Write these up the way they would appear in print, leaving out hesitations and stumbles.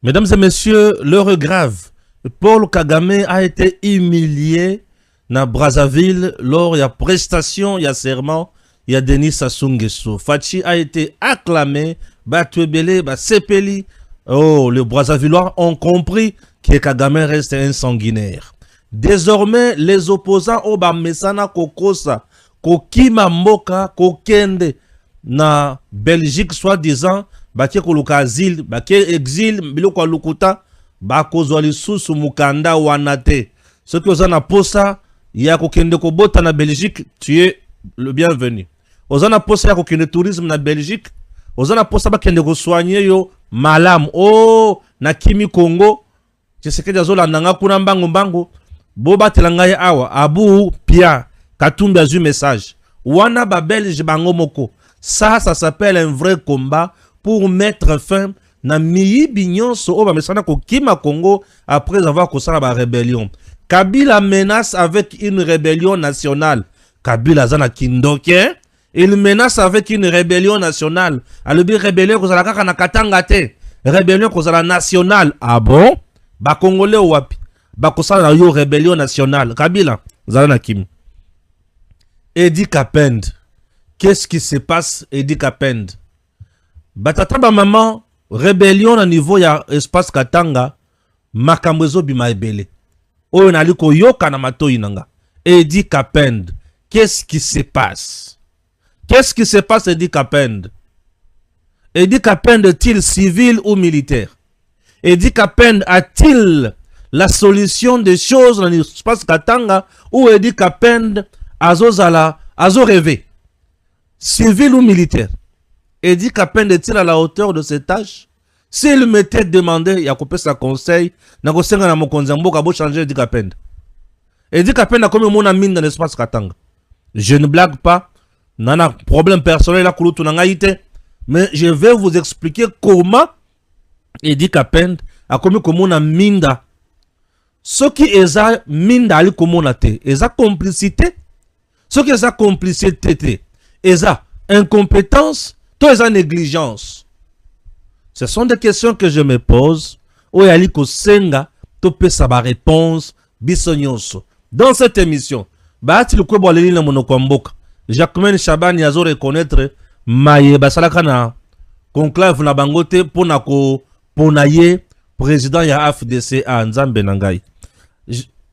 Mesdames et messieurs, l'heure grave. Paul Kagame a été humilié na Brazzaville lors de la prestation, il y a serment, il y a Denis Sassou Nguesso. Fachi a été acclamé, Batuebele, Sepeli. Oh, les Brazzavillois ont compris que Kagame reste un sanguinaire. Désormais, les opposants au Bamesana Kokosa, Kokima Moka, Kokende, na Belgique, soi-disant, Baké Koluka Asile, Baké Exil, Biloko Lukuta, Bako Lisusu Mukanda Wanate. Ce que vous en avez posa, ya Kokende Kobota na Belgique, tu es le bienvenu. Vous en avez posa ya Kokende Tourisme na Belgique, vous en avez posa Bakende Ko soigner yo malam. Oh, na Kimi Congo, je sais que Dazola Nanga Kuna Mbango Mbango, Boba Telangaye Awa, Abu Pia, Katumbi a eu message. Wana ba Belge Bango Moko. Ça s'appelle un vrai combat pour mettre fin na miyi bignon so oba mesana ko Kima Congo après avoir causé la rébellion. Kabila menace avec une rébellion nationale. Kabila zana kindoke, il menace avec une rébellion nationale. Alobi rébellion ko zala kaka na Katanga te. Rébellion ko zala nationale. Ah bon? Ba Congolais wapi? Ba ko sala yo rébellion nationale. Kabila zala na Kim. Edi Kapend. Qu'est-ce qui se passe, Edi Kapend? Batata ba maman, rébellion à niveau ya espace Katanga, makambezo bima ebele. Oyo naliko yoka na matoi nanga. Edi Kapend. Qu'est-ce qui se passe? Qu'est-ce qui se passe, Edi Kapend? Edi Kapend est-il civil ou militaire? Edi Kapend a-t-il la solution des choses dans l'espace Katanga ou Edi Kapend azozala, azo rêvé? Civil ou militaire? Edi Kapend est-il à la hauteur de ses tâches? S'il m'était demandé, il a coupé sa conseil, n'a pas changé na mokonzambo kabo changer Edi Kapend. Edi Kapend a comme mon ami dans l'espace Katanga. Je ne blague pas, nana problème personnel la kulutu nangaite, mais je vais vous expliquer comment Edi Kapend a comme mon minda. Ce qui est ça minda ali komona te, eza complicité. Ce qui est ça complicité, eza incompétence, tout est négligence. Ce sont des questions que je me pose. Oyali ko senga, to pe sa ba réponse bisonyonso. Dans cette émission, baati le kwebo aleli na monokomboka. Jacquemaine Chabani azo reconnaître maye basalaka na conclave na bangote pona ko ponaye président ya AFDC a Nzambe nangai.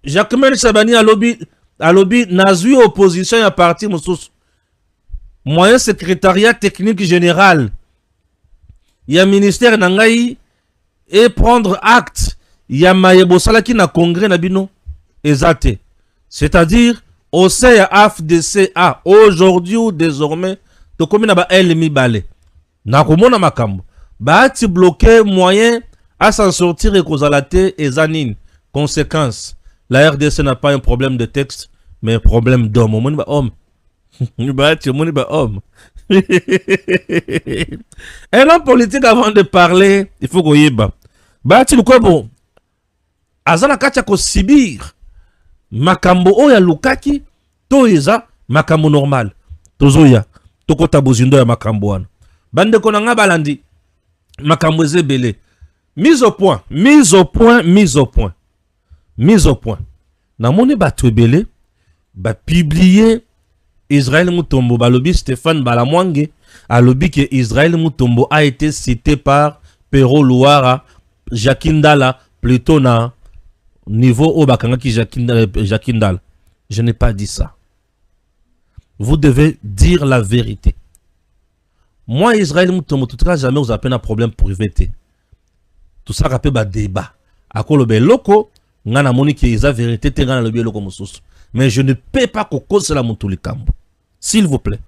Jacquemaine Chabani alobi nazui opposition ya parti mususu. Moyen secrétariat technique général. Il y a ministère nangai et prendre acte. Il y a maye salaki na congrès na bino ezate. C'est-à-dire au sein ya AFDCA aujourd'hui ou désormais to komi na ba elmi balé. Na komona makambo. Ba ti bloquer moyen à s'en sortir et kozalate ezanine. Conséquence, la RDC n'a pas un problème de texte mais un problème d'homme. Moni ba homme. Un homme politique avant de parler, il faut qu'on y ait. Bati le quoi bon. Azana kacha ko sibir. Makambo oya lukaki. To eza makambo normal. Tozoya. Toko tabuzindo ya makambo wana. Bande konanga balandi. Makambo ezebele. Mise au point. Mise au point. Mise au point. Mise au point. Namoni batuebele. Ba publier. Israël Mutombo, balobi Stéphane Balamwange, a lobby que Israël Mutombo a été cité par Pero Louara, Jakindala, plutôt na niveau au Bakangaki Jakindala. Je n'ai pas dit ça. Vous devez dire la vérité. Moi, Israël Mutombo, tout cas, jamais vous appelez un problème privé. Tout ça rappelle un débat. À quoi le loko, ngana moni qui est la vérité, ngana le loko mususu. Mais je ne peux pas cause la Moutulikambo. S'il vous plaît.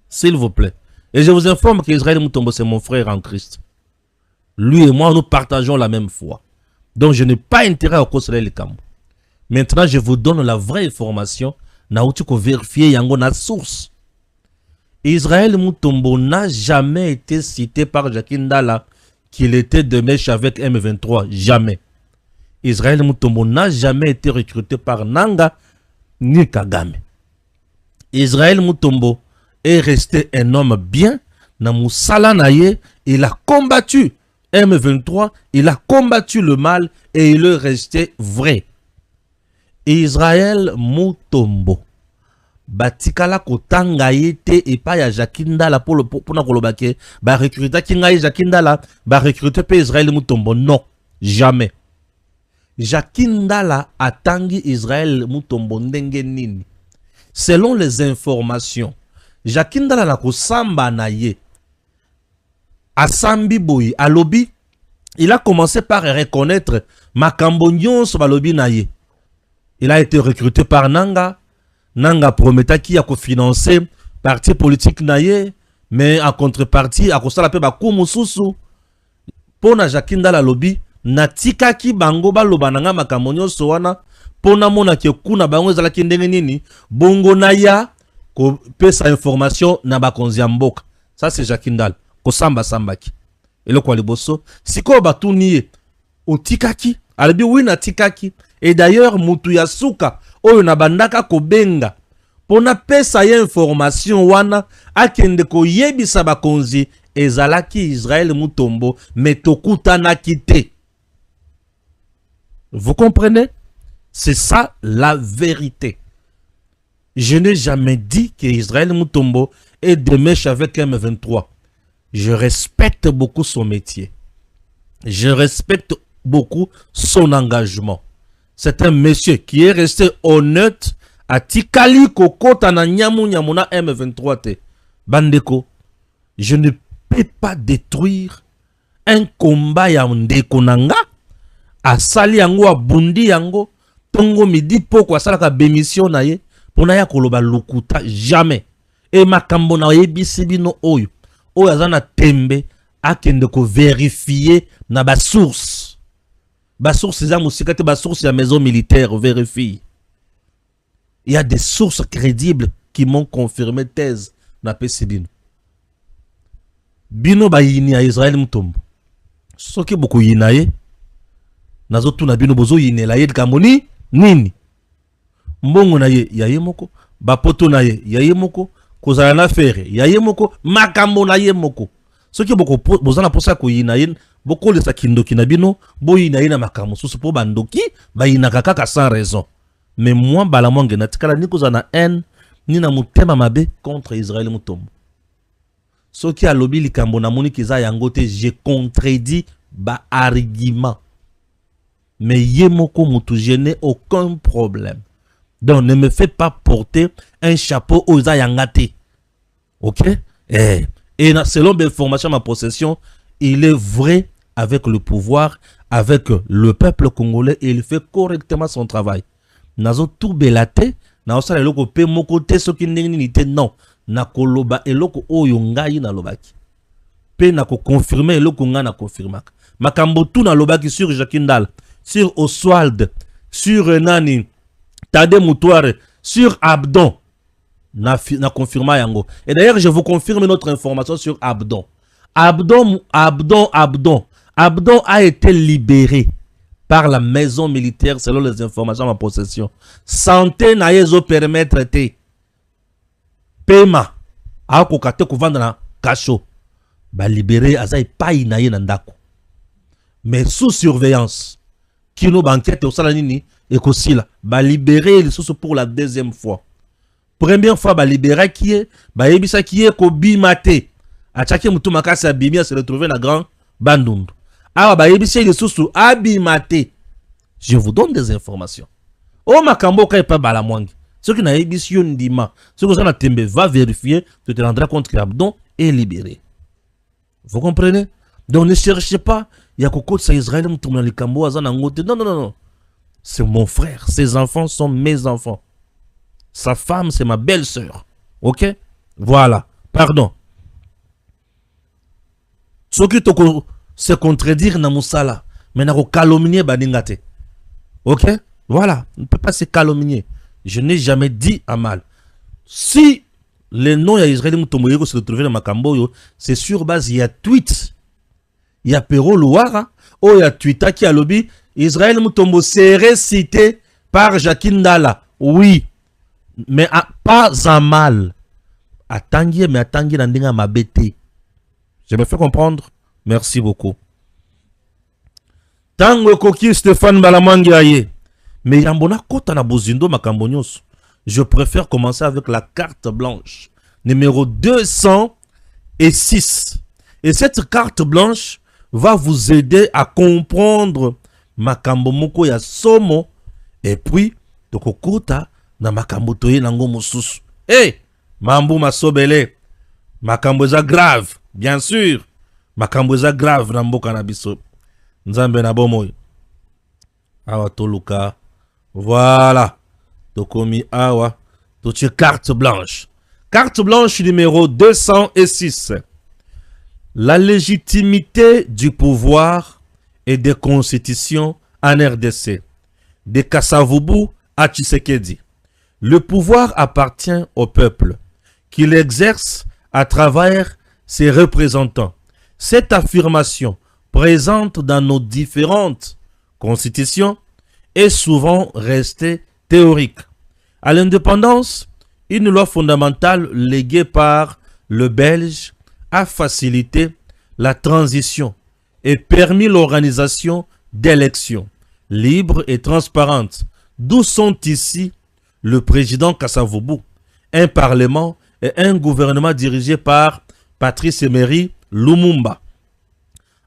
S'il vous plaît. Et je vous informe qu'Israël Mutombo, c'est mon frère en Christ. Lui et moi, nous partageons la même foi. Donc, je n'ai pas intérêt à cause de Kambo. Maintenant, je vous donne la vraie information. Na outi ko vérifier yango na source. Israël Mutombo n'a jamais été cité par Jakindala qu'il était de mèche avec M23. Jamais. Israël Mutombo n'a jamais été recruté par Nanga ni Kagame. Israël Mutombo est resté un homme bien. Na musala naye, il a combattu M23, il a combattu le mal et il est resté vrai. Israël Mutombo. Batikala kotanga yete et pas ya Jakindala pour na kolobake. Ba recruter kinga Jakindala, ba recruter pe Israël Mutombo. Non, jamais. Jakindala atangi Israël Mutombo ndenge nini. Selon les informations, Jakindala na kosamba na ye. Asambi boy, alobi, il a commencé par reconnaître Makambo nyonso balobi na ye. Il a été recruté par Nanga. Nanga prometaki ya kofinancer parti politique na ye, mais en contrepartie a kosala pe bakumu susu. Pona Jakindala lobi, natikaki bango baloba nanga makambo nyonso wana, pona mona ke kuna bango ezalaki ndenge nini, bongo na ya ko pesa information na bakonzi ya mboka. Ça c'est Jakindala. Kosamba sambaki. Eloko liboso, siko batuni ye, otikaki, alobi oui na tikaki. Et d'ailleurs, mutu ya suka, oyo na bandaka kobenga, pona pesa ya information wana, akende ko yebisa bakonzi, ezalaki Israël Mutombo, mais tokutana kite. Vous comprenez? C'est ça la vérité. Je n'ai jamais dit que Israël Mutombo est de mèche avec M23. Je respecte beaucoup son métier. Je respecte beaucoup son engagement. C'est un monsieur qui est resté honnête à Tikali Kokota na nyamu nyamuna M23 te. Bandeko, je ne peux pas détruire un combat ya ndeko nanga a sali yango a bundi yango tongo midi poko a salaka bémission na ye pona ya koloba lukuta jamais. Et makambo na yebisi bino oyo oyo azana tembe akende ko vérifier na ba source. Ba source za musikate ba source ya maison militaire vérifie. Il y a des sources crédibles qui m'ont confirmé thèse na PCBino. Bino ba yini ya Israël Mutombo. Soki beaucoup yinaye nazo tuna bino bozo yinela ye kamoni nini. Mbongo na ye ya ye moko, ba poto na ye ya ye moko, kozala na fere ya ye moko, makambo na ye moko. Soki beaucoup bozana posa ko yinaye boko lesa kindoki na bino, boyi na ina makamu susu po bandoki, ba ina kaka sans raison. Mais moi, balamonge na tikala ni kozana haine, ni na mutema mabe contre Israël Mutombo. Soki a lobi likambo na moni kiza yangote, j'ai contredit ba argument. Mais yemoko mutu, je n'ai aucun problème. Donc ne me fais pas porter un chapeau aux yangate. Ok? Et selon mes informations, ma possession, il est vrai avec le pouvoir, avec le peuple congolais, et il fait correctement son travail. Nazo tout belate, nazo sala eloko pe moko te soki ndenge nini te non. Na koloba eloko oyo ngai na lobaki. Pe na ko confirmer eloko nga na confirmaka. Makambo tout na lobaki sur Jakindala, sur Oswald, sur Nani, Tade Moutoire, sur Abdon. Na confirma yango. Et d'ailleurs, je vous confirme notre information sur Abdon. Abdon a été libéré par la maison militaire selon les informations à ma possession. Santé na yezo permettre te. Pema. A kokate kovanda na kacho. Ba libéré azai pai na ye nandako. Mais sous surveillance. Kino banquette au salanini et kosila. Ba libéré les sous pour la deuxième fois. Première fois ba libéré qui est ba yebisa qui est ko bimate. A chaki mutu makasi abimi a se retrouver na grand bandundu. Ah ba yebisa les sous abimate. Je vous donne des informations. Oh makambo kai pa bala mwangi. Ce qui n'a yebisi yon dima. Ce que ça na tembe va vérifier, tu te rendras compte que Abdon est libéré. Vous comprenez? Donc ne cherchez pas. Il y a Koko de Israël, non. C'est mon frère. Ses enfants sont mes enfants. Sa femme, c'est ma belle-sœur. Ok? Voilà. Pardon. Ce qui te se contredire na musala, mais na ko calomnier baningate. Ok? Voilà. On ne peut pas se calomnier. Je n'ai jamais dit à mal. Si le nom ya Israël Mutombo se retrouve dans Makamboyo, c'est sur base, il y a tweet. Il y a Pero Louara, oh il y a Twitter qui a lobby, Israël Mutombo serait cité par Jakindala. Oui, mais pas en mal. Attendez, mais attendez, n'andinga ma bête. Je me fais comprendre. Merci beaucoup. Tango Koki Stéphane Balamwangi aye. Mais yambona kota na bozindo makambo nyonso. Je préfère commencer avec la carte blanche. Numéro 206. Et cette carte blanche va vous aider à comprendre makambo moko ya somo. Et puis, tokokota na makambo toye nango mosusu. Hey! Mambu masobele. Makambo eza grave. Bien sûr. Makambo eza grave na mboka na biso. Nzambe na bomoy. Awa toluka. Voilà. Tokomi awa. Toche carte blanche. Carte blanche numéro 206. La légitimité du pouvoir et des constitutions en RDC. De Kasavubu à Tshisekedi. Le pouvoir appartient au peuple, qui l'exerce à travers ses représentants. Cette affirmation, présente dans nos différentes constitutions, est souvent restée théorique. À l'indépendance, une loi fondamentale léguée par le Belge a facilité la transition et permis l'organisation d'élections libres et transparentes, d'où sont ici le président Kasavubu, un parlement et un gouvernement dirigé par Patrice Emery Lumumba.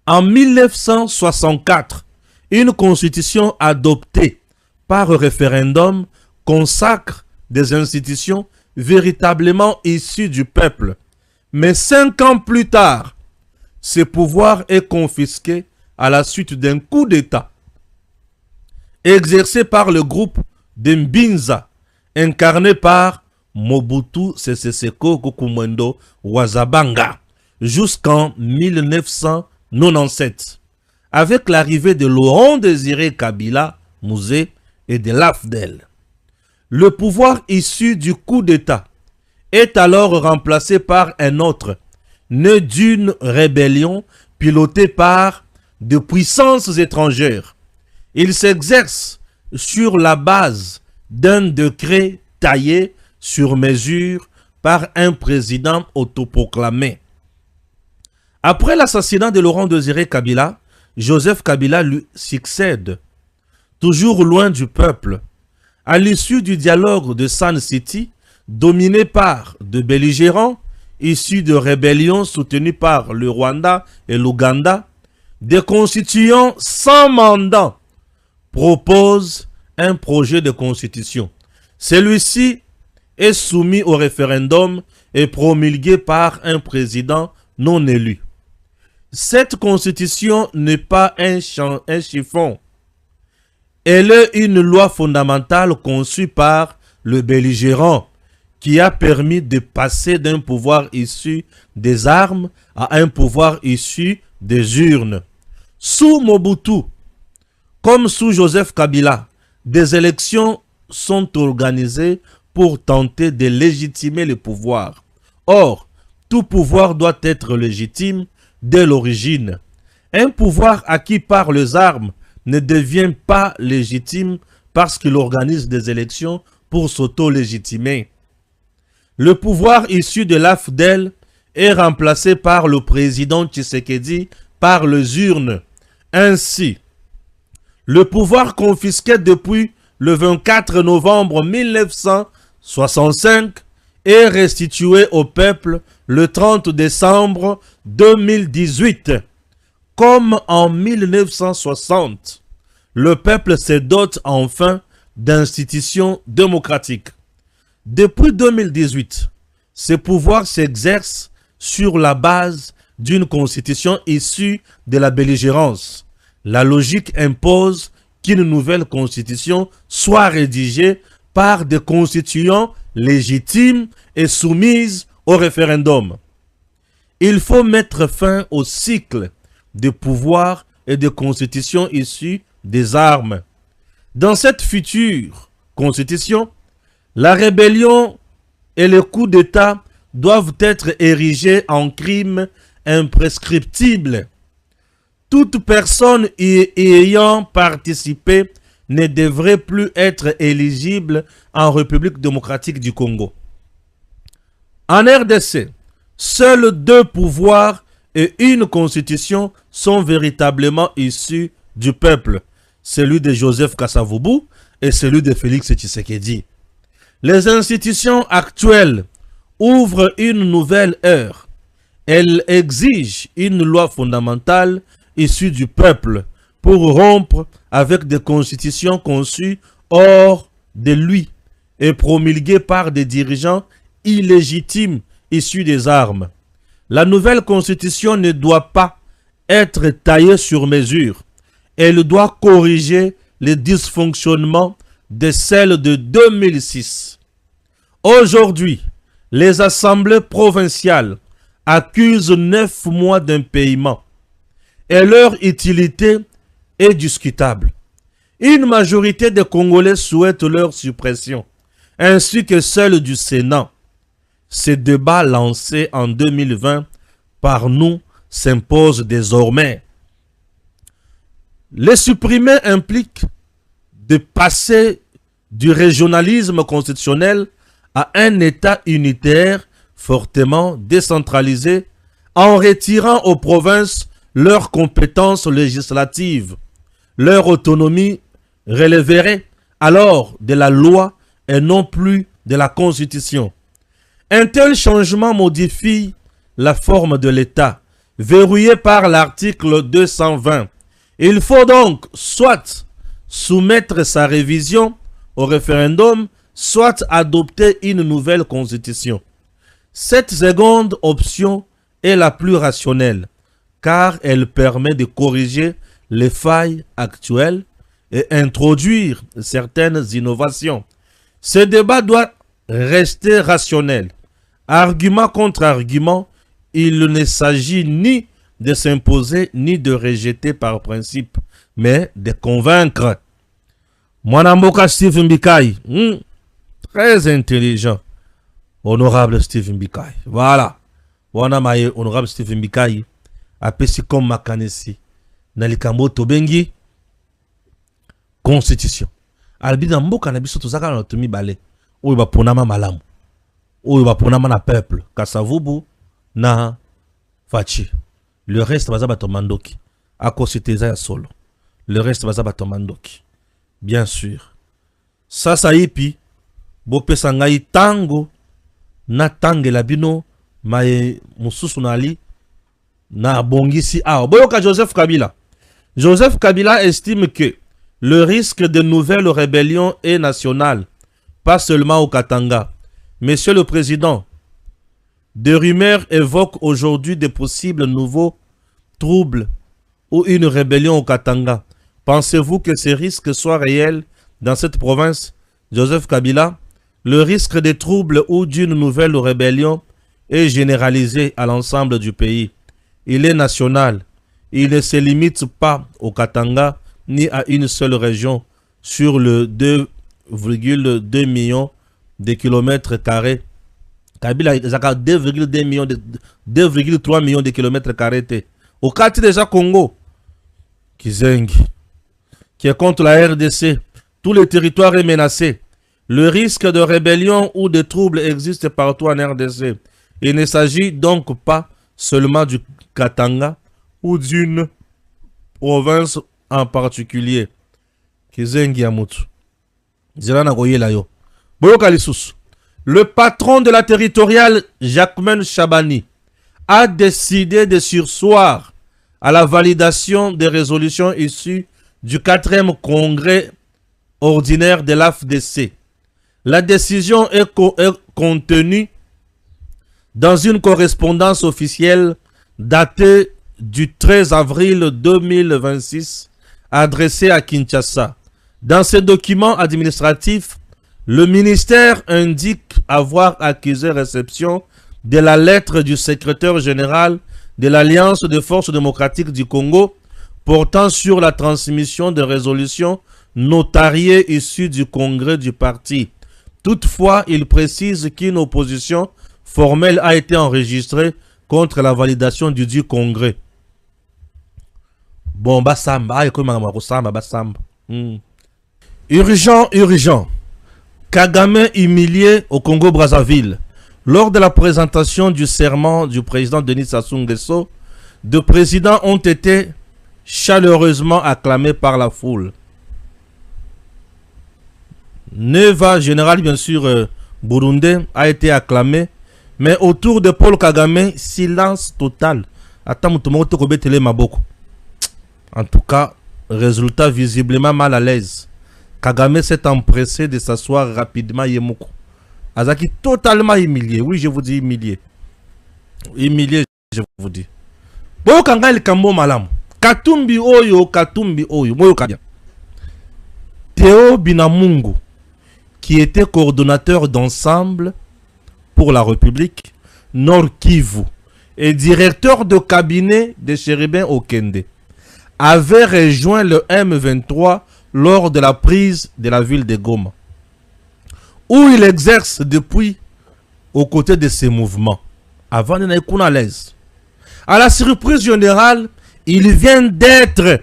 En 1964, une constitution adoptée par référendum consacre des institutions véritablement issues du peuple. Mais 5 ans plus tard, ce pouvoir est confisqué à la suite d'un coup d'État exercé par le groupe de Mbinza, incarné par Mobutu Sese Seko Kukumwendo Wazabanga, jusqu'en 1997, avec l'arrivée de Laurent Désiré Kabila Mouzé et de l'AFDEL. Le pouvoir issu du coup d'État est alors remplacé par un autre, né d'une rébellion pilotée par de puissances étrangères. Il s'exerce sur la base d'un décret taillé sur mesure par un président autoproclamé. Après l'assassinat de Laurent Désiré Kabila, Joseph Kabila lui succède, toujours loin du peuple. À l'issue du dialogue de Sun City, dominé par de belligérants issus de rébellions soutenues par le Rwanda et l'Ouganda, des constituants sans mandat proposent un projet de constitution. Celui-ci est soumis au référendum et promulgué par un président non élu. Cette constitution n'est pas un chiffon. Elle est une loi fondamentale conçue par le belligérant qui a permis de passer d'un pouvoir issu des armes à un pouvoir issu des urnes. Sous Mobutu, comme sous Joseph Kabila, des élections sont organisées pour tenter de légitimer le pouvoir. Or, tout pouvoir doit être légitime dès l'origine. Un pouvoir acquis par les armes ne devient pas légitime parce qu'il organise des élections pour s'auto-légitimer. Le pouvoir issu de l'AFDEL est remplacé par le président Tshisekedi par les urnes. Ainsi, le pouvoir confisqué depuis le 24 novembre 1965 est restitué au peuple le 30 décembre 2018. Comme en 1960, le peuple se dote enfin d'institutions démocratiques. Depuis 2018, ce pouvoir s'exerce sur la base d'une constitution issue de la belligérance. La logique impose qu'une nouvelle constitution soit rédigée par des constituants légitimes et soumises au référendum. Il faut mettre fin au cycle de pouvoir et de constitution issues des armes. Dans cette future constitution, la rébellion et le coup d'État doivent être érigés en crimes imprescriptibles. Toute personne y ayant participé ne devrait plus être éligible en République démocratique du Congo. En RDC, seuls 2 pouvoirs et une constitution sont véritablement issus du peuple, celui de Joseph Kasavubu et celui de Félix Tshisekedi. Les institutions actuelles ouvrent une nouvelle ère. Elles exigent une loi fondamentale issue du peuple pour rompre avec des constitutions conçues hors de lui et promulguées par des dirigeants illégitimes issus des armes. La nouvelle constitution ne doit pas être taillée sur mesure. Elle doit corriger les dysfonctionnements de celle de 2006. Aujourd'hui, les assemblées provinciales accusent 9 mois d'impayement et leur utilité est discutable. Une majorité des Congolais souhaitent leur suppression, ainsi que celle du Sénat. Ce débat lancé en 2020 par nous s'impose désormais. Les supprimer implique de passer du régionalisme constitutionnel à un État unitaire fortement décentralisé en retirant aux provinces leurs compétences législatives. Leur autonomie relèverait alors de la loi et non plus de la Constitution. Un tel changement modifie la forme de l'État, verrouillé par l'article 220. Il faut donc soit soumettre sa révision au référendum, soit adopter une nouvelle constitution. Cette seconde option est la plus rationnelle, car elle permet de corriger les failles actuelles et introduire certaines innovations. Ce débat doit rester rationnel. Argument contre argument, il ne s'agit ni de s'imposer ni de rejeter par principe, mais de convaincre. Mwanamboka Steve Mbikai, très intelligent. Honorable Steve Mbikai. Voilà. Wanamaye, honorable Steve Mbikai, apesi comme makanesi. Nalikambo tobengi constitution. Albina mboka na biso tozaka na tomi bale. Oyo ba ponama malamu. Oyo ba ponama na peuple. Kasavubu na Fachi. Le reste baza batomandoki. Ako siteza ya solo. Le reste baza batomandoki. Bien sûr. Sasa ipi bopesa ngai tango na tangela bino maye mususu nali na bongisi awa. Boyoka Joseph Kabila. Joseph Kabila estime que le risque de nouvelles rébellions est national, pas seulement au Katanga. Monsieur le Président, des rumeurs évoquent aujourd'hui de possibles nouveaux troubles ou une rébellion au Katanga. Pensez-vous que ces risques soient réels dans cette province? Joseph Kabila, le risque de troubles ou d'une nouvelle rébellion est généralisé à l'ensemble du pays. Il est national. Il ne se limite pas au Katanga ni à une seule région sur le 2,2 millions de kilomètres carrés. Kabila, il y a 2,2 millions de 2,3 millions de kilomètres carrés. Au quartier déjà Congo, Kizengi, qui est contre la RDC, tout le territoire est menacé. Le risque de rébellion ou de troubles existe partout en RDC. Il ne s'agit donc pas seulement du Katanga ou d'une province en particulier. Kizengi Amutu. Le patron de la territoriale, Jacquemain Chabani, a décidé de surseoir à la validation des résolutions issues du 4e congrès ordinaire de l'AFDC. La décision est contenue dans une correspondance officielle datée du 13 avril 2026 adressée à Kinshasa. Dans ce document administratif, le ministère indique avoir accusé réception de la lettre du secrétaire général de l'Alliance des forces démocratiques du Congo portant sur la transmission de résolutions notariées issues du congrès du parti. Toutefois, il précise qu'une opposition formelle a été enregistrée contre la validation du dit congrès. Bon, Bassamba, Bassamba. Urgent, urgent. Kagame humilié au Congo-Brazzaville. Lors de la présentation du serment du président Denis Sassou Nguesso, deux présidents ont été chaleureusement acclamé par la foule. Neva, général bien sûr burundais, a été acclamé, mais autour de Paul Kagame, silence total. En tout cas, résultat visiblement mal à l'aise. Kagame s'est empressé de s'asseoir rapidement Yemoko. Azaki totalement humilié. Oui, je vous dis humilié. Humilié, je vous dis. Boyo kanga el kambo malam. Katumbi oyo. Boyo kanga. Théo Binamungu, qui était coordonnateur d'ensemble pour la République, Nord Kivu, et directeur de cabinet de Chérubin Okende, avait rejoint le M23 lors de la prise de la ville de Goma, où il exerce depuis aux côtés de ces mouvements, avant de n'être à l'aise. À la surprise générale, il vient d'être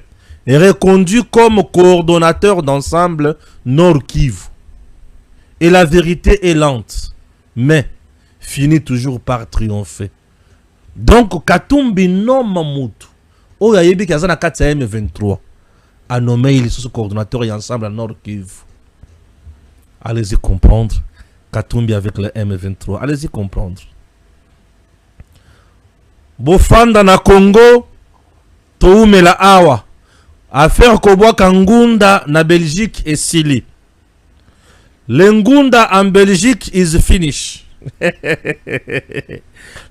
reconduit comme coordonnateur d'ensemble Nord Kivu. Et la vérité est lente, mais finit toujours par triompher. Donc, Katumbi non Mamutu, Oyayebi Kazana KTM 23, a nommé il sous coordonnateur et ensemble à Nord Kivu. Allez-y comprendre. Katumbi avec le M23. Allez-y comprendre. Bofanda na Congo, Toumela Awa. Affaire Kobwa Kangunda na Belgique et Sili. L'Engunda en Belgique is finish.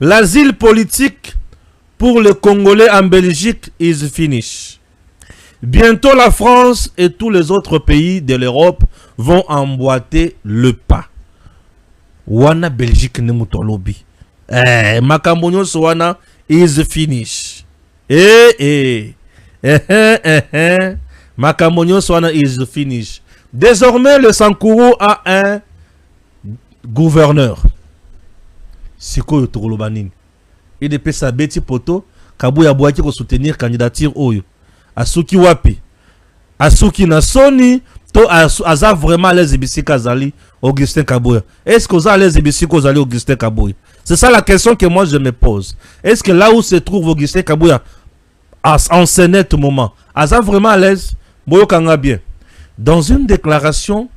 L'asile politique pour les Congolais en Belgique is finish. Bientôt la France et tous les autres pays de l'Europe vont emboîter le pas. Wana Belgique ne mutolobi. Makambonyo Swana is finish. Makambonyo Swana is finish. Désormais, le Sankourou a un gouverneur. Siko Yotorobanine. Il depuis sa bêtise poto, Kabouya Boaki ko soutenir candidature Oyo. Asuki Wapi. Asuki Nasoni, to aza vraiment les Ibisika Zali, Augustin Kabouya. Est-ce que vous avez les Ibisika Zali, Augustin Kabouya? C'est ça la question que moi je me pose. Est-ce que là où se trouve Augustin Kabouya, en ce net moment, aza vraiment à l'aise? Boyo Kanga bien. Dans une déclaration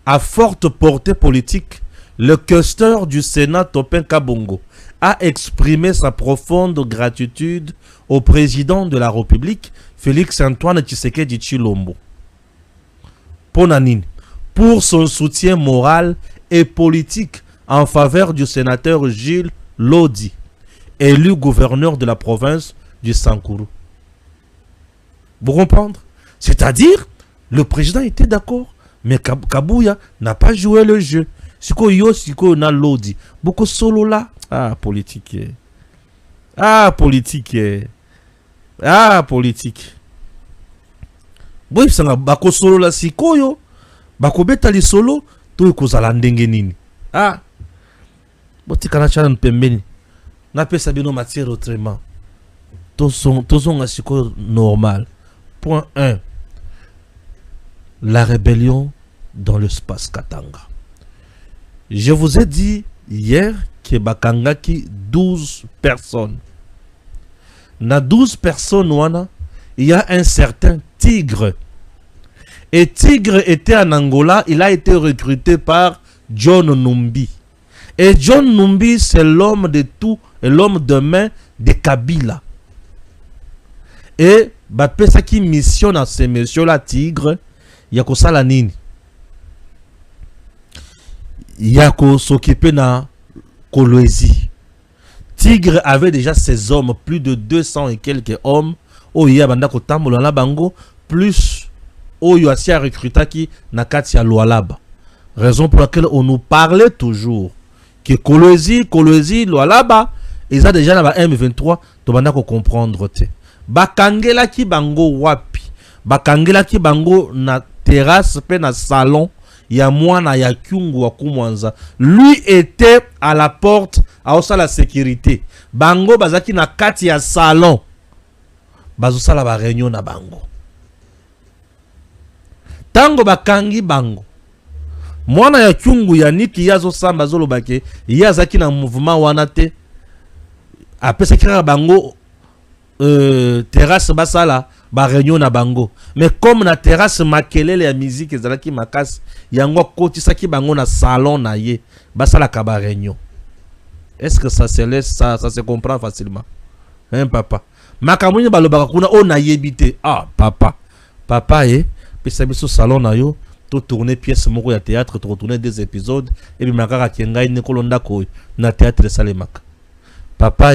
à forte portée politique, le questeur du Sénat Topin Kabongo a exprimé sa profonde gratitude au président de la République, Félix-Antoine Tshisekedi Tshilombo, pour son soutien moral et politique en faveur du sénateur Gilles Lodi, élu gouverneur de la province du Sankourou. Vous comprenez? C'est-à-dire, le président était d'accord, mais Kabouya n'a pas joué le jeu. Siko yo, siko na Lodi. Beaucoup solo là. Ah, politique. Ah, politique. Ah, politique. Boy, sanga bako solo la siko yo. Bako betali solo. To kozala ndenge nini. Ah. Boti kana chana mpembeni. Na pesa bino matière autrement. Tozon nga siko normal. Point 1. La rébellion dans l'espace Katanga. Je vous ai dit hier que Bakangaki 12 personnes. Na 12 personnes, il y a un certain Tigre. Et Tigre était en Angola, il a été recruté par John Numbi. Et John Numbi, c'est l'homme de tout et l'homme de main de Kabila. Et Bapesa qui missionne à ces messieurs-là, Tigre, Yako Salanini. Yako s'occuper na Kolwezi. Tigre avait déjà ses hommes, plus de 200 et quelques hommes. Oya bandako tambola na bango, plus Oyo asia recrutaki na Katia Lualaba. Raison pour laquelle on nous parlait toujours que Kolwezi, Lualaba, ils ont déjà na M23, to bandako comprendre te. Bakangela ki bango wapi. Bakangela ki bango na terrasse pe na salon ya mwana ya kyungu wa kumwanza. Lui était à la porte à osa la sécurité. Bango bazaki na kati ya salon. Bazosala ba réunion na bango. Tango bakangi bango. Mwana ya kyungu ya niki yazo samba zolo bake yazaki na mouvement wana te. Apesa kira bango terrasse basala ba réunion na bango, mais comme na terrasse makelele ya musique ezalaki makasi yango kotisaki bango na salon na ye basala ka ba réunion. Est-ce que ça se laisse, ça se comprend facilement? Hein, papa? Makamuni balobaka kuna o na yebite. Ah, papa pesa biso salon na yo to tourner pièce moko ya théâtre, to retourner des épisodes et puis makaka kengai ne kolonda ko na théâtre salemaka. Papa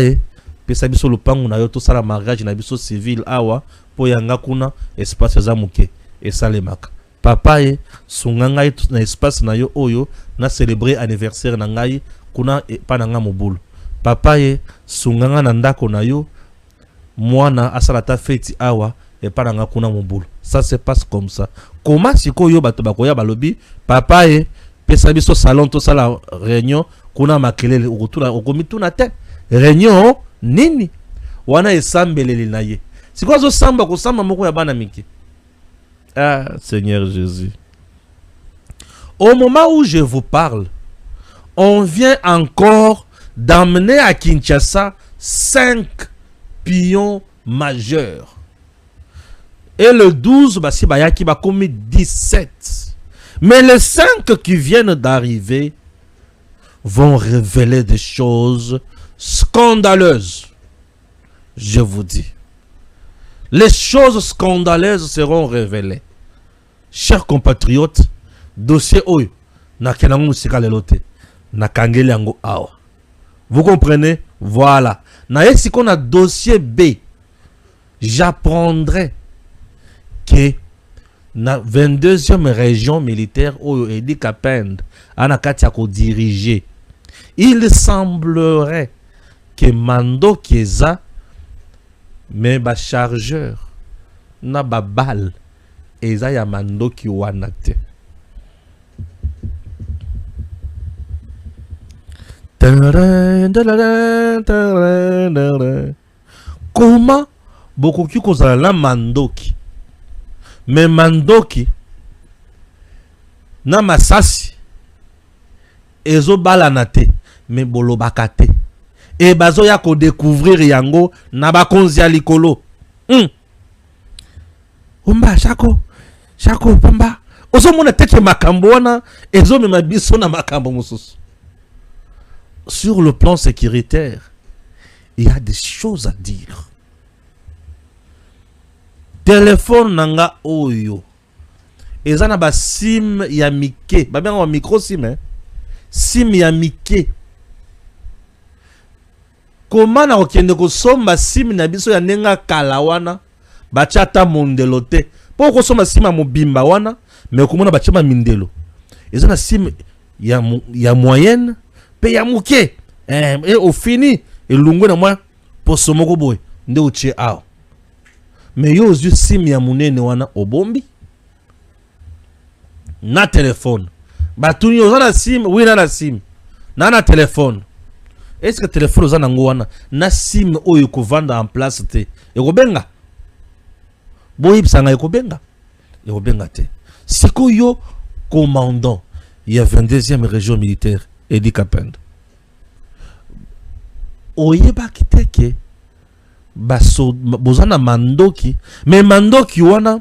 pesa biso lupangu na yo to sala mariage na biso civil awa po yanga kuna espace za muke et salemaka. Papa sunga ngai na espace na yo oyo na célébrer anniversaire na ngai kuna pa na nga mobulu. Papa sunga nga na ndako na yo mwana asala ta feti awa et pa na nga kuna mobulu. Ça se passe comme ça. Comment siko yo bato bakoya balobi papa pesa biso salon to sala réunion kuna makelele okutuna okomituna te réunion nini wana esambeleli na ye siko zo samba ko samba moko ya bana miki. Ah Seigneur Jésus, au moment où je vous parle, on vient encore d'amener à Kinshasa 5 pions majeurs. Et le 12, basi bayaki ba commis 17. Mais les 5 qui viennent d'arriver vont révéler des choses scandaleuses. Je vous dis. Les choses scandaleuses seront révélées. Chers compatriotes, dossier oyo na kenango musika lelote na kangeli yango awa. Vous comprenez? Voilà. Na yesi qu'on a dossier B. J'apprendrai que na 22e région militaire oyo Edi Kapende anakati ya ko diriger. Il semblerait que Mando Kieza mais ba chargeur na ba balle eza ya Mando ki wana te. Comment bokoki kozala na Mandoki mais Mandoki na masasi ezo bala na te mais bolobaka te et bazo ya ko découvrir yango na bakonzi ya likolo. Umba shako pamba ozo mona teke makambo wana ezo mema biso na makambo mususu. Sur le plan sécuritaire, il y a des choses à dire. Téléphone nanga oyo. Ezana ba sim ya mike. Ba bien micro sim sim ya mike. Comment na okende ko somba sim na biso ya nenga kala wana ba chata mondelo te. Po ko somba sim ya mobimba wana mais komona ba chama mindelo. Ezana sim ya moyenne pe ya muke et au fini et lungu na moi pour somoko boy nde uche ao mais yo ozu sim ya munene wana obombi na téléphone batuni ozana sim oui na sim na téléphone. Est-ce que téléphone ozana ngo wana na sim oyo ko vanda en place te ekobenga boyi bisanga ekobenga te siko yo commandant il y a 22e région militaire Edi Kapende. Oyeba kiteke baso bozana Mandoki mais Mandoki wana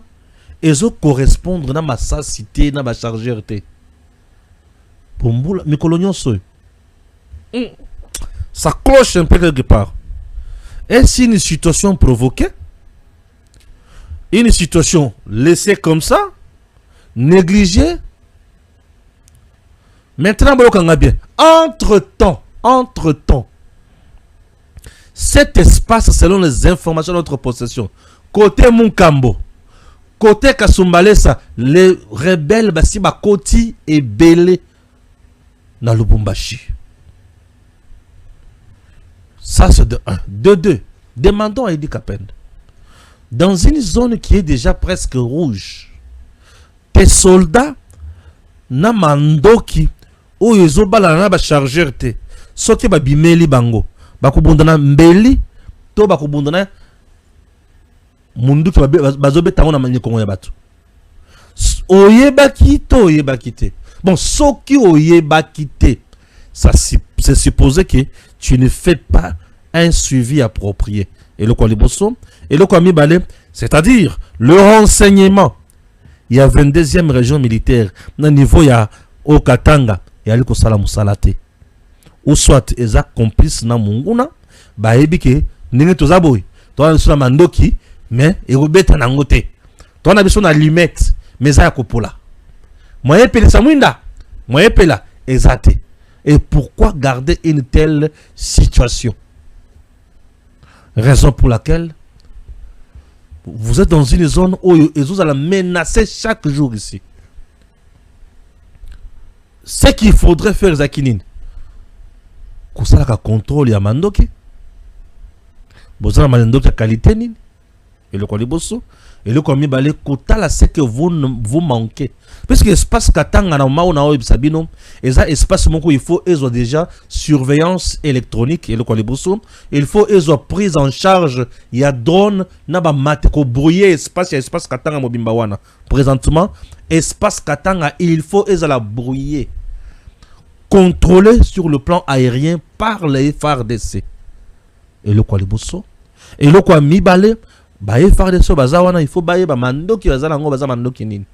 ezo correspondre na masasité na ba chargeur te. Pombula mikolonyo soy. Ça cloche un peu quelque part. Est-ce une situation provoquée? Une situation laissée comme ça? Négligée? Maintenant, bien. Entre-temps, cet espace, selon les informations de notre possession, côté Munkambo, côté Kasumbalesa, les rebelles Basiba Koti et Belé dans Lubumbashi. Ça, c'est de 1. De 2, demandons à Edi Kapende. Dans une zone qui est déjà presque rouge, tes soldats, na Mandoki, oyo ezobala na ba chargeur te soki ba bimeli bango bakubundana mbeli to bakubundana mundu ki bazobeta ngo na manyekongo ya bato oyebaki to oyebaki te. Bon soki oyebaki te, ça c'est supposé que tu ne fais pas un suivi approprié. Et le Kwaliboso, et le Kwamibale, c'est-à-dire le renseignement. Il y a 22e région militaire. Au niveau, il y a au Katanga, il y a le Kosala Moussalate. Ou soit, ils sont complices na Munguna, bah, ebike, n'engé tozaboy. Toi, on a mandoki, mais il rebête en angote. Toi, on a besoin de limite, mais ça y a copola. Moi, je pèle Samwinda. Moi, je pèle exact. Et pourquoi garder une telle situation? Raison pour laquelle vous êtes dans une zone où vous allez menacer chaque jour ici. Ce qu'il faudrait faire, Zakinin, que ça la contrôle ya mandoki. Vous avez mandoki qualité ni. Et le Kwaliboso. Et le Kwami balé kota la c'est que vous manquez. Parce que l'espace Katanga na mao na o sabino, et ça espace moko il faut ils ont déjà surveillance électronique et le Kwaliboso, il faut ils ont prise en charge, il y a drone na ba mate ko brouiller espace Katanga mobimba wana. Présentement, espace Katanga, il faut ils la brouiller. Contrôlé sur le plan aérien par les FARDC. Et le Kwaliboso. Et le Kwami balé baye FARDC bazawana, il faut baye ba mandoki bazala ngo baza mandoki nini.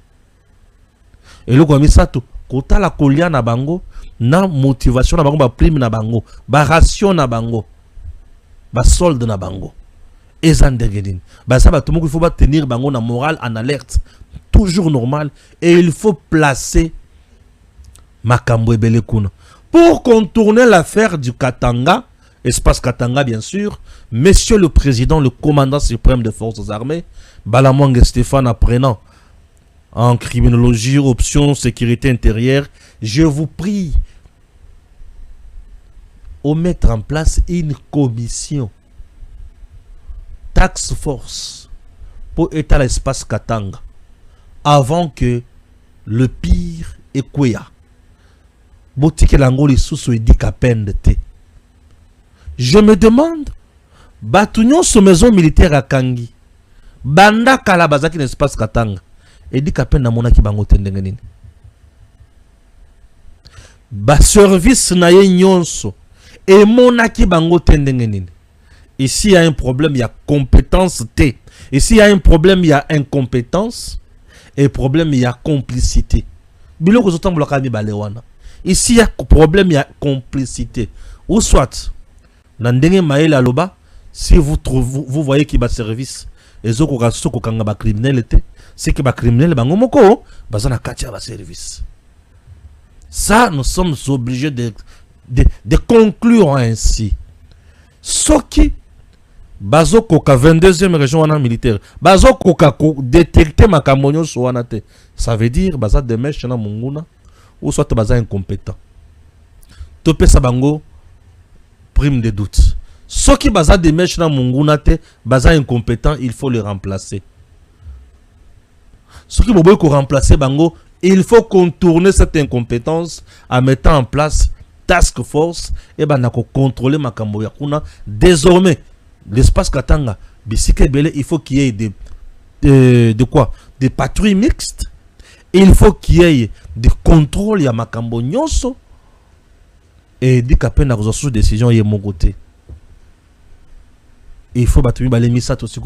Et le Kwami sato kota la kolia na bango na motivation na bango ba prime na bango ba ration na bango ba solde na bango ezandegedin baza ba tout il faut ba tenir bango na morale en alerte toujours normal et il faut placer makambo ebele kuna pour contourner l'affaire du Katanga. Espace Katanga, bien sûr. Monsieur le Président, le commandant suprême des forces armées, Balamwang Stéphane, apprenant en criminologie, option, sécurité intérieure, je vous prie de mettre en place une commission task force pour étaler l'espace Katanga avant que le pire est quoi. Botike l'angoli sous dit qu'à peine de thé. Je me demande, Batunion sur maison militaire à Kangi, Banda Kalabazaki n'espace Katanga, et dit qu'à peine na monaki bango tendengenine. Ba service naye nyonso, et monaki bango tendengenine. Ici il y a un problème, il y a compétence T. Ici il y a un problème, il y a incompétence, et problème il y a complicité. Biloko zotam blokami balewana. Ici il y a problème, il y a complicité. Ou soit, Nandenge maïla loba, si vous voyez qu'il y a service, et zoko kanga ba criminel était, c'est que ba criminel bango moko, bazana katia ba service. Ça, nous sommes obligés de conclure ainsi. Soki, bazoko ka 22e région wana militaire, bazoko ka détecter makamonyo so wana te. Ça veut dire baza de mèche na munguna, ou soit baza incompétent. Topé sa bango, prime de doute. Ceux qui basent des mèches dans Mungunate, basent incompétent, il faut les remplacer. Ceux qui veulent remplacer Bango, il faut contourner cette incompétence en mettant en place task force et contrôler Makambo Yakuna. Désormais, l'espace Katanga, il faut qu'il y ait de quoi? Des patrouilles mixtes. Il faut qu'il y ait des contrôles à Makambo Nyonso. Et dit qu'à peine la sous décision est mon côté. Il faut battre les misat aussi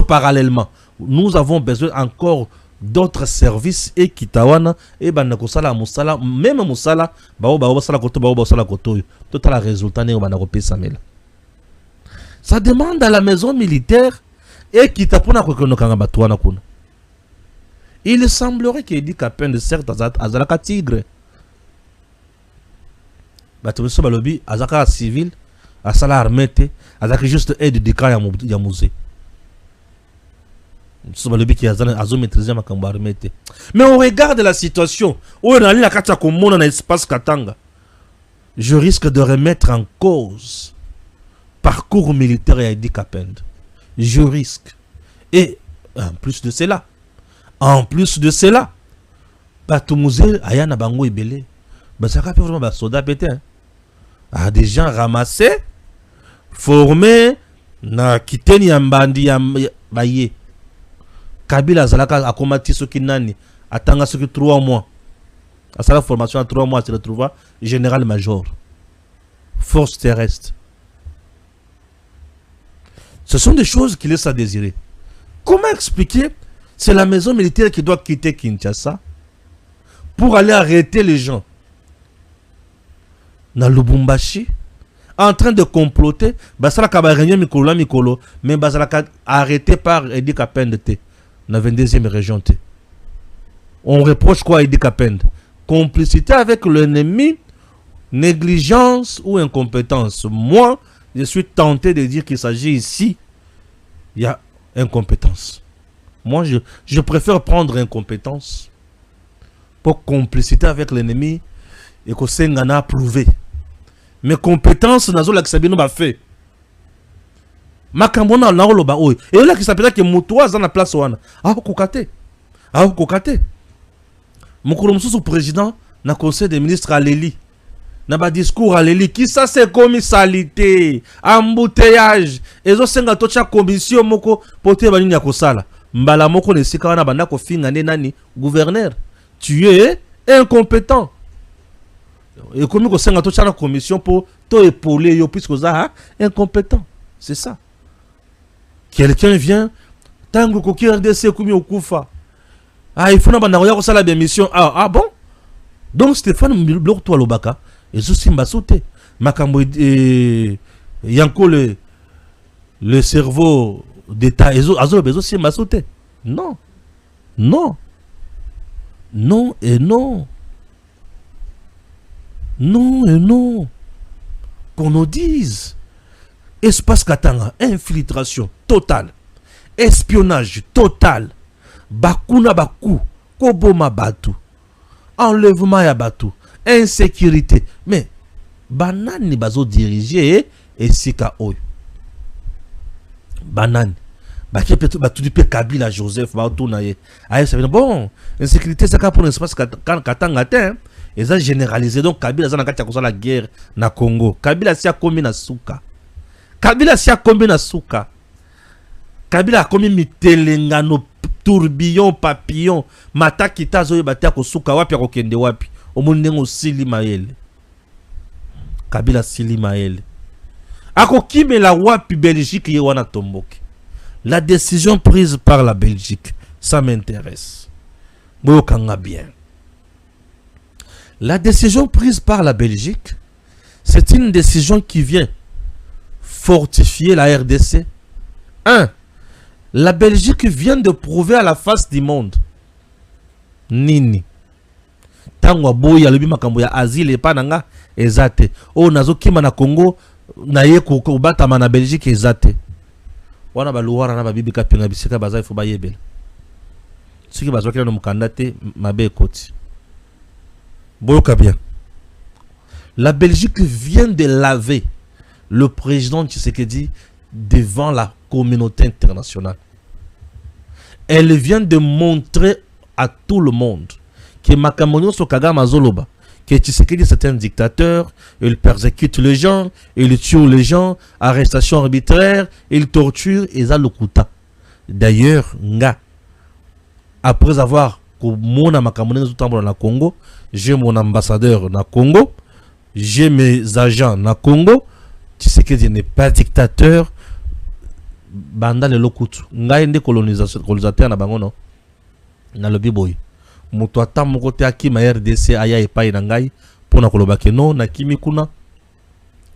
parallèlement. Nous avons besoin encore d'autres services et kitawana et banakosala musala même musala sala koto total résultat ne banakope samela. Ça demande à la maison militaire et kitapona kokonokanga batwana kuna. Il semblerait qu'il dit qu'à peine de certes azalaka tigre. Batoso balobi azaka civil asala armée azaka juste aide de cas ya musée. Balobi qui azo maîtriser makambo armée. Mais on regarde la situation où on a la kata komona na espace Katanga. Je risque de remettre en cause parcours militaire et Dikapend. Je risque. Et en plus de cela, Batumouze ayana bango ibele. Basaka peut vraiment basoda pété. A des gens ramassés, formés, na kiteni ya mbandi ya baye. Kabila zalaka a combattu ce qui nani, atanga ce qui 3 mois. À sa formation à 3 mois, se retrouva général-major. Force terrestre. Ce sont des choses qui laissent à désirer. Comment expliquer? C'est la maison militaire qui doit quitter Kinshasa pour aller arrêter les gens. Dans Lubumbashi, en train de comploter, Basala Kabarignon Mikolo, mais Basala arrêté par Edi Kapende, dans la 22e région. On reproche quoi à Edi Kapende? Complicité avec l'ennemi, négligence ou incompétence. Moi, je suis tenté de dire qu'il s'agit ici, il y a incompétence. Moi, je préfère prendre incompétence pour complicité avec l'ennemi et que Sengana a prouvé. Mais compétence, nazo la kisabino ba fait. Makambona na oloba oy. Et là qui s'appelle que mutoa za na place wana. Ah kokate. Ah kokate. Mukuru mususu président na conseil des ministres à Leli. Na ba discours à Leli qui ça c'est commisalité, embouteillage. Ezo senga tocha commission moko pote ba nini ya kosala. Mbala moko ne sika wana banda ko finga ne nani gouverneur. Tu es incompétent. Et comme nous avons une commission pour tout épauler, puisque vous êtes incompétent. C'est ça. Quelqu'un vient, tango koki RDC koumi okufa. Ah, il faut que la mission. Ah bon? Donc Stéphane Mbilo to Lobaka, et je suis mbasouté. Makambo yanko le cerveau d'État, et je suis mbasouté. Non. Non. Non et non. Non et non. Qu'on nous dise. Espace Katanga, infiltration totale. Espionnage total. Bakuna baku. Koboma batu. Enlèvement ya batu. Insécurité. Mais, banani bazo dirigé et sika oy. Banani. Baki peut-être du Kabila Joseph Bautou naye. Aïe, ça veut dire bon. Insécurité, c'est pour l'espace Katanga. Et ça généralisé. Donc Kabila ça n'a la guerre na Congo. Kabila si a commis na suka. Kabila si a commis na suka. Kabila a commis mitelengano tourbillon papillon mata kita zo yebata ko suka wapi akokende wapi. Omundengo sili maele. Kabila sili maele. Akokime la wapi Belgique ye wana tomboki. La décision prise par la Belgique, ça m'intéresse. Boyokanga bien. La décision prise par la Belgique, c'est une décision qui vient fortifier la RDC. 1. La Belgique vient de prouver à la face du monde. Nini. Tangwa boya lebi makambo ya asile pananga ezate. O nazo kima na Congo na ye ko batama na Belgique ezate. Wana baluwara na babibi kapinga bisika bazai fo bayebela. Siki bazokela no mukandate mabe ekoti. Boyoka bien. La Belgique vient de laver le président Tshisekedi devant la communauté internationale. Elle vient de montrer à tout le monde que Makamonyo Sokagama Zoloba, que Tshisekedi c'est un dictateur, il persécute les gens, il tue les gens, arrestation arbitraire, il torture et ça le kuta. D'ailleurs, nga, après avoir Mona Makamonyo Zotambo na Congo, j'ai mon ambassadeur na Congo, j'ai mes agents na Congo. Tshisekedi n'est pas dictateur. Banda le lokutu. Ngai nde colonisateur na bango no. Na lobi boy. Muto ata moko te akima RDC aya epai na ngai pona koloba ke no na kimi kuna.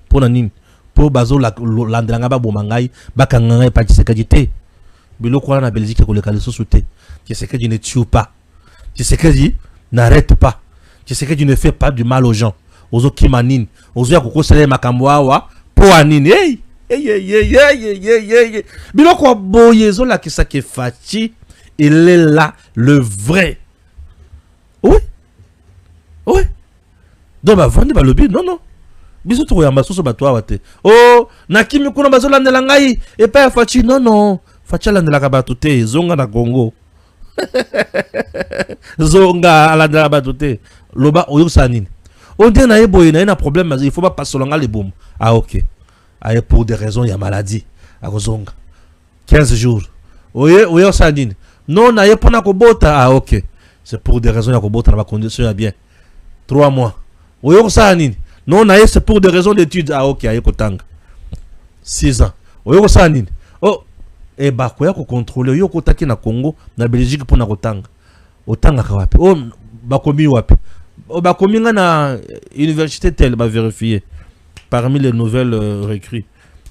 Pona nini? Po bazo landela nga ba boma ngai bakanga ngai pa Tshisekedi te. Biloko wana na Belgique koleka lisusu te. Tshisekedi ne tue pas. Tshisekedi n'arrête pas. Tshisekedi ne fait pas du mal aux gens. Ozo kimanine. Ozo ya kokosele makambo awa po anine. Hey! Biloko boyezo la kisa ke fachi. Il est là, le vrai. Oui. Oui. Donc ba vandi ba lobi non. Biso to yamba soso batwa wate. Oh, nakimi kuna bazola ndela ngai e pa fachi non. Fachi la ndela ka batute zonga na Congo. Zonga ala ndela batute. Loba oyo sanini. On dit na eboye na un problème, il faut pas passer longa les boum. Ah ok. Ah pour des raisons il y a maladie. À zonga. 15 jours. Oye sanini. Non na yepona ko bota. Ah ok. C'est pour des raisons ya ko bota na ba condition ya bien. 3 mois. Oye sanini. Non na c'est pour des raisons d'études. Ah ok, aye ko tanga. 6 ans. Oye sanini. Oh, et bakoya ko contrôler yo kotaki na Congo, na Belgique pour na kotanga. Otanga kawapi. Oh, bakomi wapi. Oh, bakomi na université telle ba vérifier. Parmi les nouvelles recrues.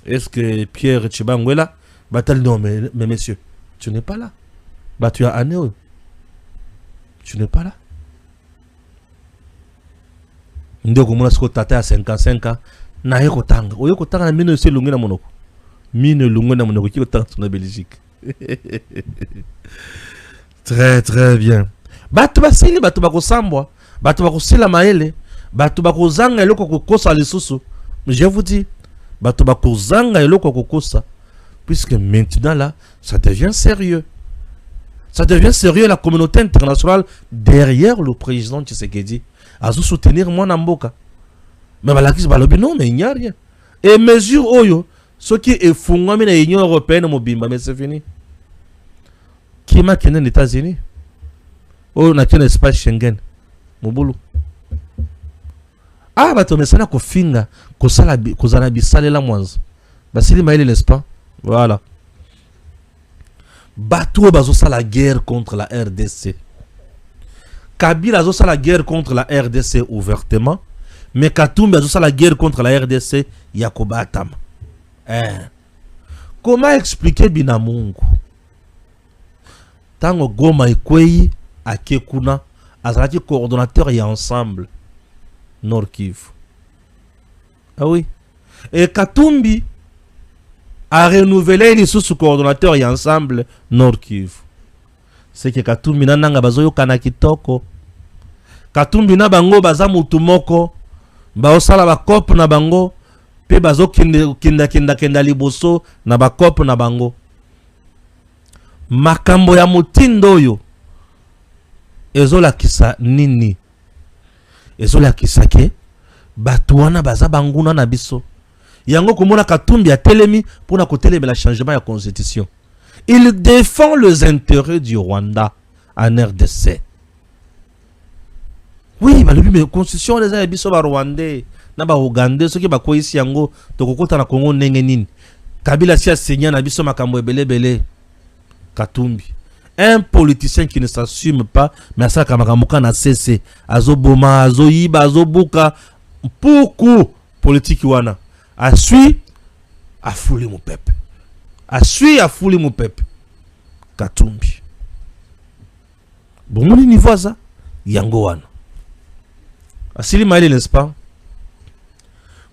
Est-ce que Pierre Tchibangwela batal non mais messieurs, tu n'es pas là. Bah tu as année. Tu n'es pas là. Ndeko mona sko tata à 55 ans na yeko tanga. Oyeko tanga na mine se lungi na monoko. Mine lungi na monoko ki tanga na Belgique. Très très bien. Batu basili batu bakosambwa, batu bakosila maele, batu bakozanga eloko kokosa lisusu. Je vous dis, batu bakozanga eloko kokosa puisque maintenant là, ça devient sérieux. Ça devient sérieux la communauté internationale derrière le président Tshisekedi. À soutenir moi Namboka. Mais balakis balobi non mais il n'y a rien. Et mesure oyo ce qui est fondé dans l'Union européenne mobimba mais c'est fini. Qui m'a kenné les États-Unis? Oh na kenné espace Schengen. Mobulu. Ah bato mesana ko finga ko sala ko zana bisale la mwanzo. Basili maile n'est-ce pas? Voilà. Bato bazo sala guerre contre la RDC. Kabila a fait la guerre contre la RDC ouvertement, mais Katumbi a fait la guerre contre la RDC Yakobatam. Comment expliquer Binamungu? Tango Goma Ikwei à Kekuna, Azrati coordonnateur et ensemble Nord Kivu. Ah oui. Et Katumbi a renouvelé les sous-coordonnateurs et ensemble Nord Kivu. C'est que Katumbi nananga bazoyo kanakitoko. Katumbi na bango baza mutu moko. Ba osala ba kop na bango. Pe bazo kenda liboso na ba kop na bango. Makambo ya mutindo yo. Ezola kisa nini? Ezola kisa ke batuana baza banguna na biso. Yango komona Katumbi a telemi pour na kotelema la changement ya constitution. Il défend les intérêts du Rwanda en RDC. Oui, mais la constitution des Abisso Rwandais, Naba Ougandais, ceux qui ba quoi ici yango, Tokokota na Congo nengenin. Kabila si a signé na biso makambo ebele bele. Katumbi. Un politicien qui ne s'assume pas, mais ça kamakamuka na cessé. Azoboma, azoyiba, azobuka. Beaucoup politique wana. A sui, a foulé mon peuple. A sui a foulé mon peuple. Katumbi. Bon, mon niveau ça, yango wana. Asili maile n'est-ce pas?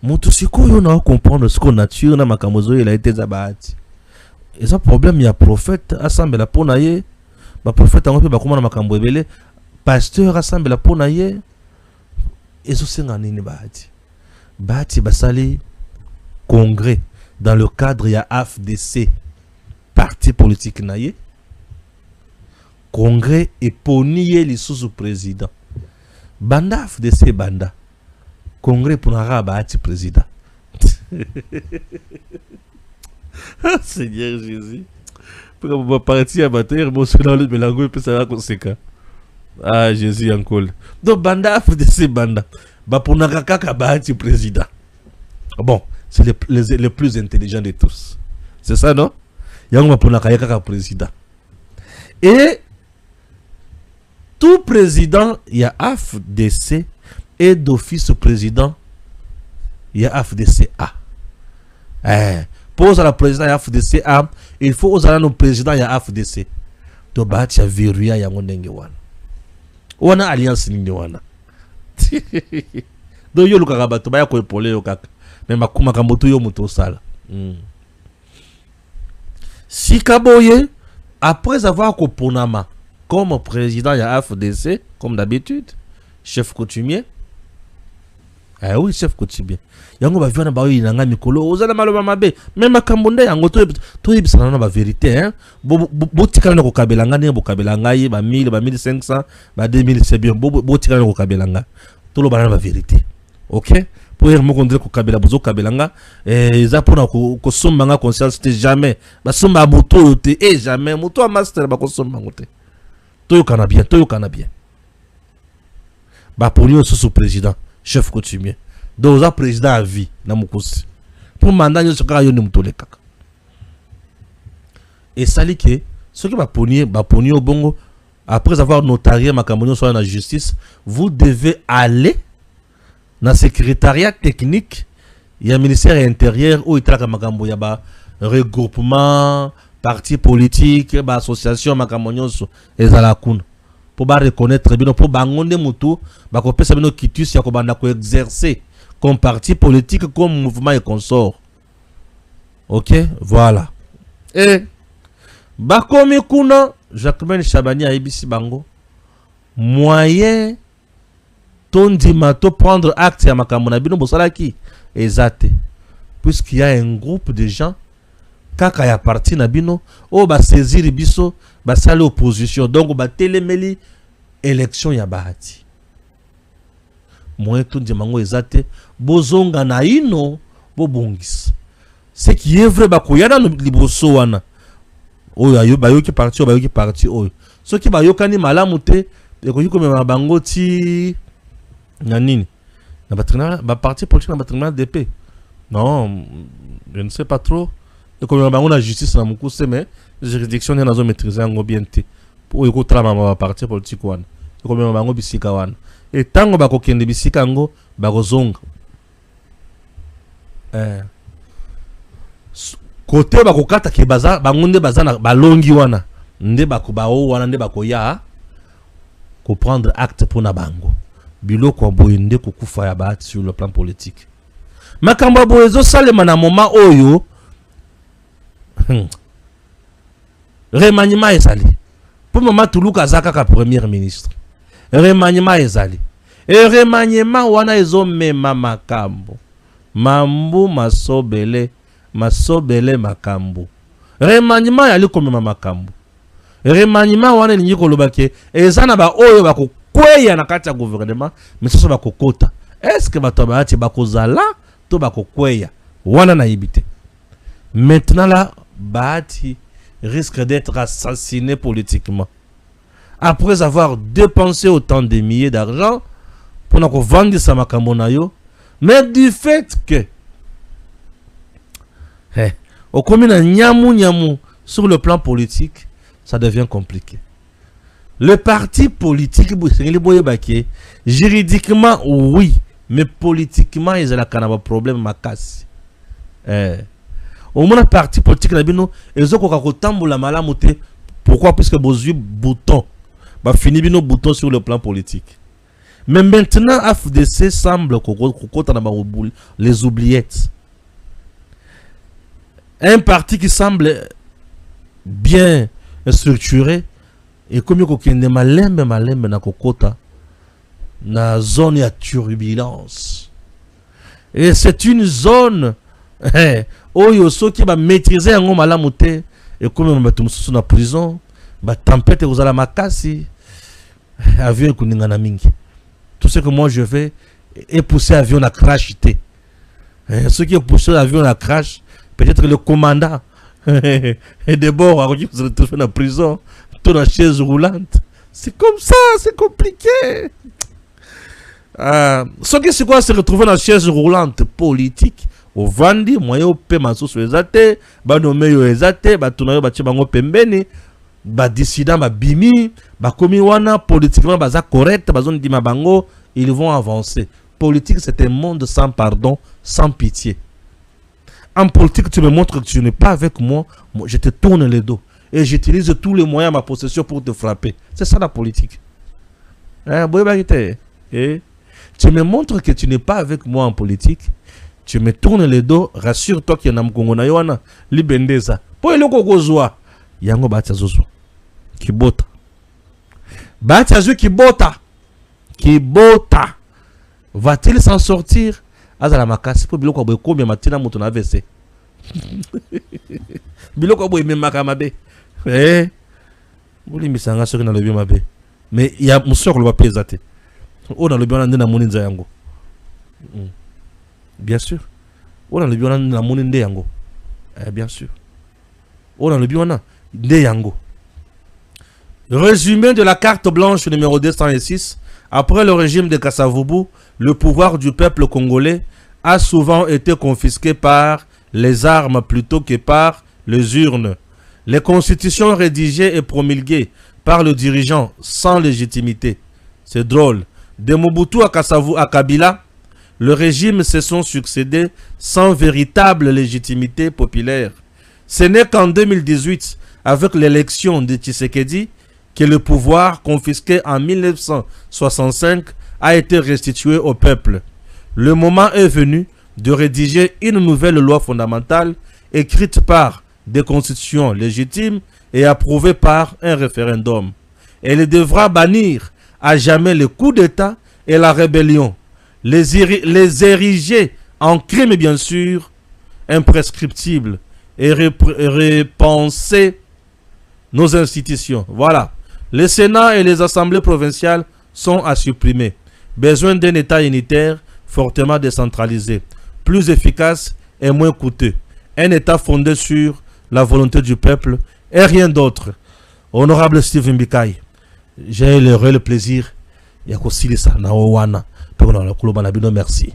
Moutosiko yo na comprendre ce qu'on nature na makamozo il a été zabati. Et ça problème il y a prophète assemble la ponaye. Ba prophète en ba komana makambo ebele. Pasteur assemble la ponaye. Ezo senga nini baati. Baati basali congrès dans le cadre il y a AFDC parti politique naye. Congrès et ponier les sous-président. Banda FDC banda. Congrès pour n'aura baati président. Seigneur Jésus. Pour qu'on va partir à bataille émotionnelle mais l'angle peut ça conséquent. Ah Jésus encore. Donc banda FDC banda. Bah pour n'aura kaka baati président. Bon, c'est le plus intelligent de tous. C'est ça non? Yango pour n'aura kaka président. Et tout président, il y a AFDC et d'office président, il y a AFDCA. Pour la président, il y a AFDCA, il faut aux nos présidents, il y a AFDC. To bati ya viruya ya ngonenge wana. Wana alliance nini wana. Do yo luka bato baya ko epole yo kaka. Mais makuma kamoto yo muto sala. Si Kaboye, après avoir koponama comme président, il y a AFDC, comme d'habitude, chef coutumier. Ah oui, chef coutumier. Yango ba viona ba yi nanga mikolo, ozala maloba mabe, même makambonde yango to yibisana na ba vérité hein. Bo tikana ko kabelanga ne bo kabelanga yi ba 1000, ba 1500, ba 2000 c'est bien. Bo tikana ko kabelanga. To lo bana ba vérité. OK? Pour mo kondre ko kabela bozo kabelanga eza pona ko somba nga conscience te jamais. Ba somba moto te et jamais moto a master ba ko somba ngote. Toyo canabien, toyo canabien. Bah pour lui sous président, chef coutumier. Donc président à vie na mukosi. Pour mandat yo sokaka yo ne mutole kaka. et salike ceux qui va poni au bongo après avoir notarié makambo sur la justice, vous devez aller dans le secrétariat technique, il y a un ministère intérieur où il y a un regroupement, parti politique, association, et pour reconnaître, pour bangonde mutu, pour que kitus ya exercer comme parti politique, comme mouvement et consort. Ok, voilà. Et, bakomi kuna, Jacquemaine Chabani a ibisi bango, moyen tondima to prendre acte ya makambo na bino bosalaki ezate puisqu'il y a un groupe de gens kaka ya parti na bino o ba saisir biso ba sala opposition donc ba telemeli élection ya bahati moyen tondima ngo ezate bozonga na ino bobongisa ce qui est vrai ba koyana liboso wana oyo ayo bayoki parti oyo soki bayokani malamu te ekoki komema bango ti Nanini, na parti politique na tribunal d'épée. Non, je ne sais pas trop. Et comme on a la justice dans mon coup, c'est mais juridiction n'est pas maîtrisée en bien té. Pour écouter la parti politique one. Et comme on a un bisika one. Et tant qu'on va kokende bisika ngo, bagozong. Côté bakokata ki baza, bangonde baza na balongi wana. Nde bakubao wana nde bakoya. Ko prendre acte pour na bango. Biloko boyende kukufa ya bahati sur le plan politique. Makambo boyezo salema na moment oyo remaniement ezali. Pour moment Tuluka zaka ka premier ministre. Remaniement ezali. Et remaniement wana ezo mema makambo. Mambu masobele makambo. Remaniement yali komema makambo. Remaniement wana lingi kolobake ezana ba oyo bako kweya na kati ya gouvernement mais ça va kokota est-ce que bato baati bakozala to bakokweya wana na yibite maintenant là baati risque d'être assassiné politiquement après avoir dépensé autant de milliers d'argent pour na ko vendre sa makambo na yo mais du fait que au commune nyamu sur le plan politique ça devient compliqué. Le parti politique, juridiquement, oui, mais politiquement, ils ont un problème macasse. Au moins, le parti politique, ils ont pourquoi? Puisque vous bouton, fini nos boutons sur le plan politique. Mais maintenant, AFDC semble les oubliettes. Un parti qui semble bien structuré. Et comme il y a malembe na kokota na zone ya turbulence. Et c'est une zone oyo soki ba maîtriser yango malamu te et comme ba tumusu na prison ba tempête ozala makasi avion kuninga na mingi. Tout ce que moi je fais est pousser avion na crash te. Ceux qui poussent l'avion na crash, peut-être le commandant et de bord a qui se retrouve na prison. Dans la chaise roulante. C'est comme ça, c'est compliqué. Ce qui c'est quoi se retrouver dans la chaise roulante politique au Vandi, moyen au paiement sur les athées, ba nommé yo ezate, ba tunayo ba chibango pembeni, ba dissident ba bimi, ba komi wana politiquement ba za correct, ba zone di mabango, ils vont avancer. Politique c'est un monde sans pardon, sans pitié. En politique, tu me montres que tu n'es pas avec moi, je te tourne le dos. Et j'utilise tous les moyens à ma possession pour te frapper. C'est ça la politique. Tu me montres que tu n'es pas avec moi en politique. Tu me tournes le dos. Rassure-toi qu'il y a un Congo na yoana. Libendeza. Pour le Kogozoa. Yango Batiazozo. Kibota. Batiazo Kibota. Kibota. Va-t-il s'en sortir? Azala makasi. Pour biloko boy combien matina mutuna AVC. Biloko boy même makamabe. Mais il y a mon soeur le va peser. Oh, dans le bien de la monnaie yango. Bien sûr. Oh, dans le bien de la monnaie yango. Bien sûr. Oh, dans le bien de yango. Résumé de la carte blanche numéro 206. Après le régime de Kasavubu, le pouvoir du peuple congolais a souvent été confisqué par les armes plutôt que par les urnes. Les constitutions rédigées et promulguées par le dirigeant sans légitimité. C'est drôle. De Mobutu à Kabila, le régime se sont succédés sans véritable légitimité populaire. Ce n'est qu'en 2018, avec l'élection de Tshisekedi, que le pouvoir confisqué en 1965 a été restitué au peuple. Le moment est venu de rédiger une nouvelle loi fondamentale écrite par des constitutions légitimes et approuvée par un référendum. Elle devra bannir à jamais le coup d'État et la rébellion, les ériger en crime bien sûr, imprescriptible, et repenser nos institutions. Voilà. Le Sénat et les assemblées provinciales sont à supprimer. Besoin d'un État unitaire fortement décentralisé, plus efficace et moins coûteux. Un État fondé sur la volonté du peuple et rien d'autre. Honorable Steve Mbikai, j'ai le plaisir. Merci.